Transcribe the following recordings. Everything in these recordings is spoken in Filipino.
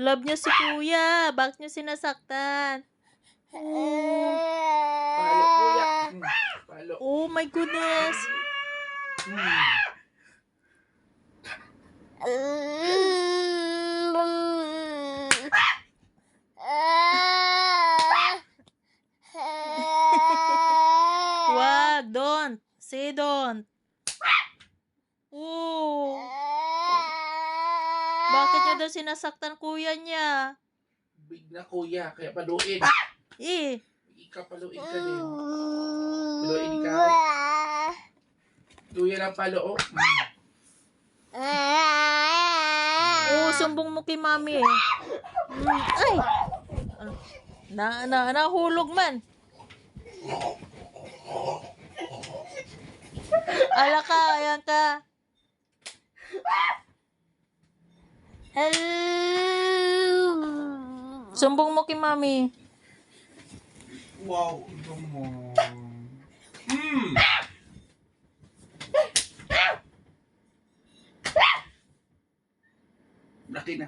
Love niyo si kuya. Bakit niyo sinasaktan? Palo, kuya. Palo. Oh my goodness. Wag, don't. Say don't. Oh. Bakit niyo daw sinasaktan kuya niya? Big na kuya, kaya paluin. Eh. Ikaw paluin ka din. Paluin ka. Kuya lang palo. Oh, sumbong mo kay mami eh. Ay. Nahulog man. Ala ka, ayan ka. Sumbong mo kay mami. Wow, ito mo. Laki na.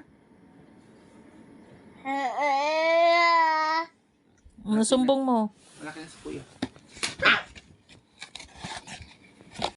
Sumbong mo. Malaki na si kuya.